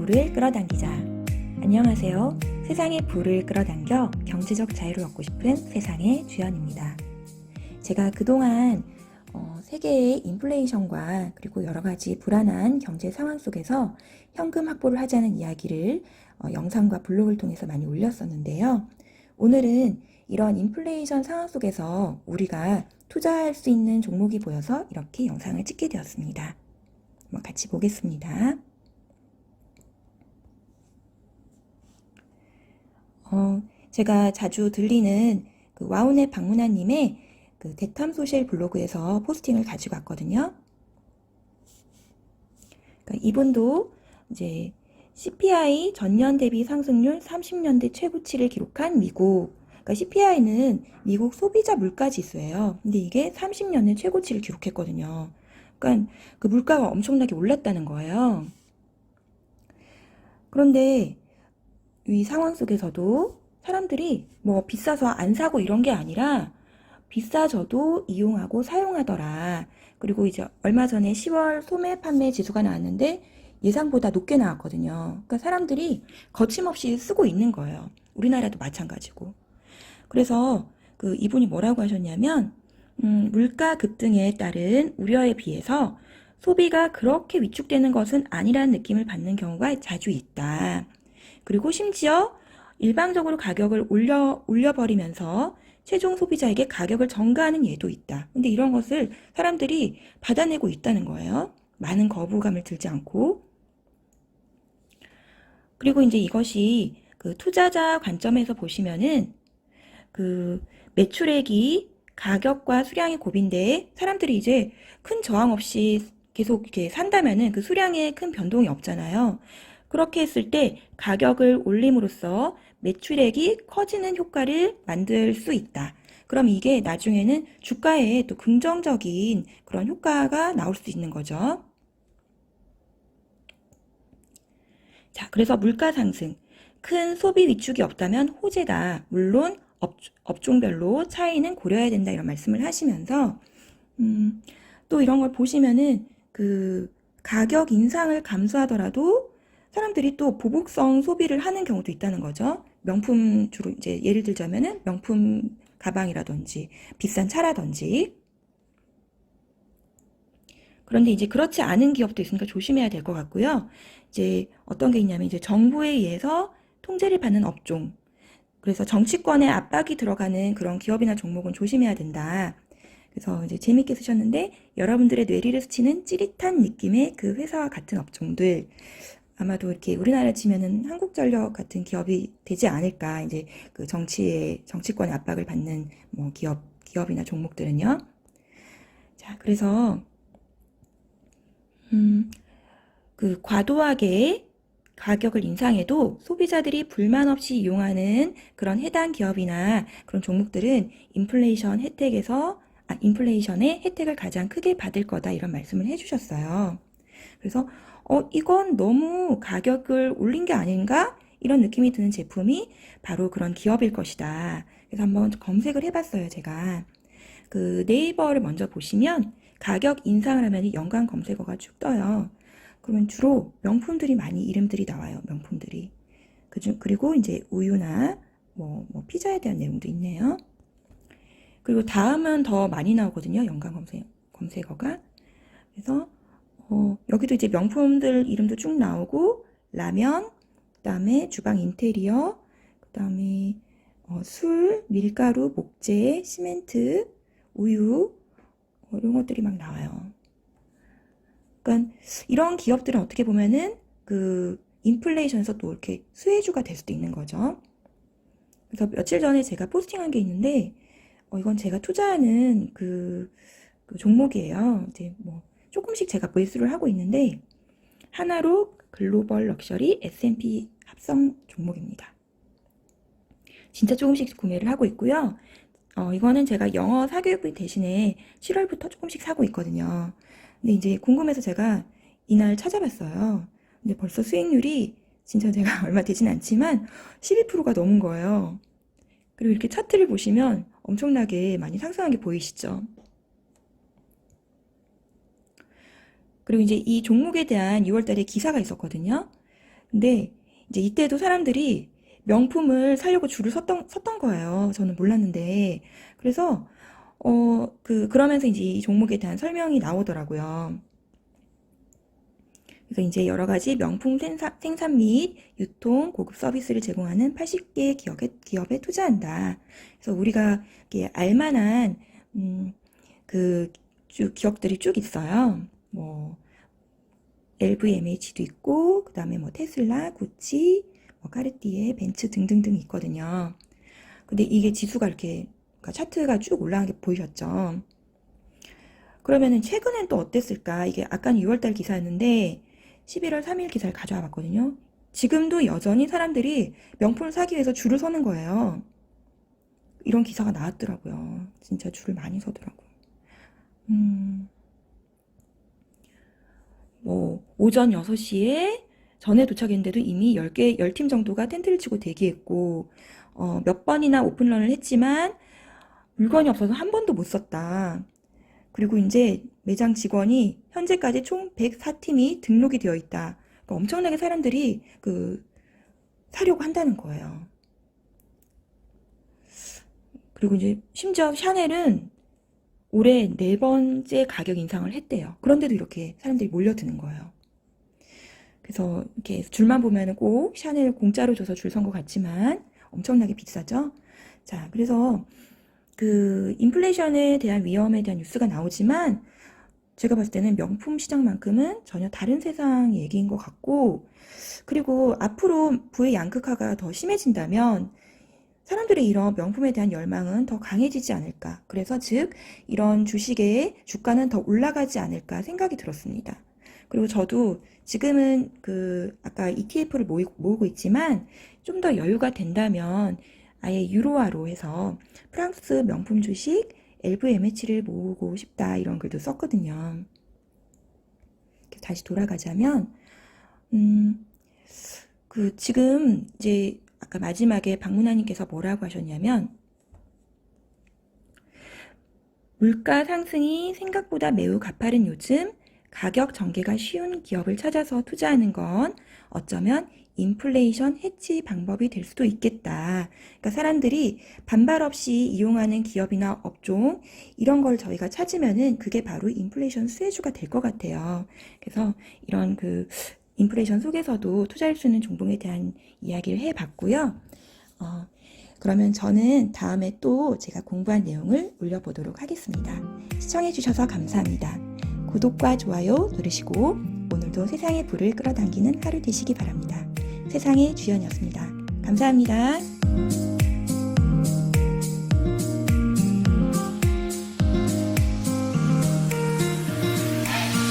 부를 끌어당기자. 안녕하세요. 세상의 부를 끌어당겨 경제적 자유를 얻고 싶은 세상의 주연입니다. 제가 그동안 세계의 인플레이션과 그리고 여러 가지 불안한 경제 상황 속에서 현금 확보를 하자는 이야기를 영상과 블로그를 통해서 많이 올렸었는데요. 오늘은 이런 인플레이션 상황 속에서 우리가 투자할 수 있는 종목이 보여서 이렇게 영상을 찍게 되었습니다. 한번 같이 보겠습니다. 제가 자주 들리는 그 와우넷 박문아님의 그 대탐소셜 블로그에서 포스팅을 가지고 왔거든요. 그러니까 이분도 이제 CPI 전년 대비 상승률 30년대 최고치를 기록한 미국. 그러니까 CPI는 미국 소비자 물가 지수예요. 근데 이게 30년의 최고치를 기록했거든요. 그러니까 그 물가가 엄청나게 올랐다는 거예요. 그런데 이 상황 속에서도 사람들이 뭐 비싸서 안 사고 이런 게 아니라 비싸져도 이용하고 사용하더라. 그리고 이제 얼마 전에 10월 소매 판매 지수가 나왔는데 예상보다 높게 나왔거든요. 그러니까 사람들이 거침없이 쓰고 있는 거예요. 우리나라도 마찬가지고. 그래서 그 이분이 뭐라고 하셨냐면 물가 급등에 따른 우려에 비해서 소비가 그렇게 위축되는 것은 아니라는 느낌을 받는 경우가 자주 있다. 그리고 심지어 일방적으로 가격을 올려버리면서 최종 소비자에게 가격을 전가하는 예도 있다. 근데 이런 것을 사람들이 받아내고 있다는 거예요. 많은 거부감을 들지 않고. 그리고 이제 이것이 그 투자자 관점에서 보시면은 그 매출액이 가격과 수량이 고비인데 사람들이 이제 큰 저항 없이 계속 이렇게 산다면은 그 수량에 큰 변동이 없잖아요. 그렇게 했을 때 가격을 올림으로써 매출액이 커지는 효과를 만들 수 있다. 그럼 이게 나중에는 주가에 또 긍정적인 그런 효과가 나올 수 있는 거죠. 자, 그래서 물가 상승. 큰 소비 위축이 없다면 호재다. 물론 업종별로 차이는 고려해야 된다. 이런 말씀을 하시면서 또 이런 걸 보시면은 그 가격 인상을 감수하더라도 사람들이 또 보복성 소비를 하는 경우도 있다는 거죠. 명품 주로 이제 예를 들자면은 명품 가방이라든지 비싼 차라든지. 그런데 이제 그렇지 않은 기업도 있으니까 조심해야 될 것 같고요. 이제 어떤 게 있냐면 이제 정부에 의해서 통제를 받는 업종. 그래서 정치권의 압박이 들어가는 그런 기업이나 종목은 조심해야 된다. 그래서 이제 재밌게 쓰셨는데 여러분들의 뇌리를 스치는 찌릿한 느낌의 그 회사와 같은 업종들. 아마도 이렇게 우리나라 치면은 한국전력 같은 기업이 되지 않을까. 이제 그 정치권의 압박을 받는 뭐 기업이나 종목들은요. 자, 그래서 그 과도하게 가격을 인상해도 소비자들이 불만 없이 이용하는 그런 해당 기업이나 그런 종목들은 인플레이션의 혜택을 가장 크게 받을 거다 이런 말씀을 해주셨어요. 그래서 이건 너무 가격을 올린 게 아닌가? 이런 느낌이 드는 제품이 바로 그런 기업일 것이다. 그래서 한번 검색을 해봤어요, 제가. 그 네이버를 먼저 보시면 가격 인상을 하면 연관 검색어가 쭉 떠요. 그러면 주로 명품들이 많이 이름들이 나와요, 명품들이. 그리고 이제 우유나 뭐 피자에 대한 내용도 있네요. 그리고 다음은 더 많이 나오거든요, 연관 검색어가. 그래서 여기도 이제 명품들 이름도 쭉 나오고 라면, 그다음에 주방 인테리어, 그다음에 술, 밀가루, 목재, 시멘트, 우유 이런 것들이 막 나와요. 그러니까 이런 기업들은 어떻게 보면은 그 인플레이션에서 또 이렇게 수혜주가 될 수도 있는 거죠. 그래서 며칠 전에 제가 포스팅한 게 있는데 이건 제가 투자하는 그 종목이에요. 이제 뭐 조금씩 제가 매수를 하고 있는데 하나로 글로벌 럭셔리 S&P 합성 종목입니다. 진짜 조금씩 구매를 하고 있고요. 이거는 제가 영어 사교육비 대신에 7월부터 조금씩 사고 있거든요. 근데 이제 궁금해서 제가 이날 찾아봤어요. 근데 벌써 수익률이 진짜 제가 얼마 되진 않지만 12%가 넘은 거예요. 그리고 이렇게 차트를 보시면 엄청나게 많이 상승한 게 보이시죠? 그리고 이제 이 종목에 대한 6월달에 기사가 있었거든요. 근데 이제 이때도 사람들이 명품을 사려고 줄을 섰던 거예요. 저는 몰랐는데. 그래서, 그러면서 이제 이 종목에 대한 설명이 나오더라고요. 그래서 이제 여러 가지 명품 생산 및 유통, 고급 서비스를 제공하는 80개 기업에 투자한다. 그래서 우리가 이렇게 알만한, 기업들이 쭉 있어요. 뭐, LVMH도 있고, 그 다음에 뭐 테슬라, 구찌, 뭐 카르티에, 벤츠 등등등 있거든요. 근데 이게 지수가 이렇게, 그러니까 차트가 쭉 올라간 게 보이셨죠? 그러면은 최근엔 또 어땠을까? 이게 아까는 6월달 기사였는데 11월 3일 기사를 가져와 봤거든요. 지금도 여전히 사람들이 명품을 사기 위해서 줄을 서는 거예요. 이런 기사가 나왔더라고요. 진짜 줄을 많이 서더라고요. 음, 뭐 오전 6시에 전에 도착했는데도 이미 10팀 정도가 텐트를 치고 대기했고 몇 번이나 오픈런을 했지만 물건이 없어서 한 번도 못 썼다. 그리고 이제 매장 직원이 현재까지 총 104팀이 등록이 되어 있다. 그러니까 엄청나게 사람들이 사려고 한다는 거예요. 그리고 이제 심지어 샤넬은 올해 4번째 가격 인상을 했대요. 그런데도 이렇게 사람들이 몰려드는 거예요. 그래서 이렇게 줄만 보면은 꼭 샤넬 공짜로 줘서 줄 선 것 같지만 엄청나게 비싸죠. 자, 그래서 인플레이션에 대한 위험에 대한 뉴스가 나오지만 제가 봤을 때는 명품 시장만큼은 전혀 다른 세상 얘기인 것 같고, 그리고 앞으로 부의 양극화가 더 심해진다면 사람들의 이런 명품에 대한 열망은 더 강해지지 않을까. 그래서 즉 이런 주식의 주가는 더 올라가지 않을까 생각이 들었습니다. 그리고 저도 지금은 아까 ETF를 모으고 있지만 좀 더 여유가 된다면 아예 유로화로 해서 프랑스 명품 주식 LVMH를 모으고 싶다 이런 글도 썼거든요. 다시 돌아가자면 지금 이제 아까 마지막에 박문아님께서 뭐라고 하셨냐면 물가 상승이 생각보다 매우 가파른 요즘 가격 전개가 쉬운 기업을 찾아서 투자하는 건 어쩌면 인플레이션 해치 방법이 될 수도 있겠다. 그러니까 사람들이 반발 없이 이용하는 기업이나 업종 이런 걸 저희가 찾으면은 그게 바로 인플레이션 수혜주가 될 것 같아요. 그래서 이런 인플레이션 속에서도 투자할 수 있는 종목에 대한 이야기를 해봤고요. 그러면 저는 다음에 또 제가 공부한 내용을 올려보도록 하겠습니다. 시청해주셔서 감사합니다. 구독과 좋아요 누르시고 오늘도 세상의 불을 끌어당기는 하루 되시기 바랍니다. 세상의 주연이었습니다. 감사합니다.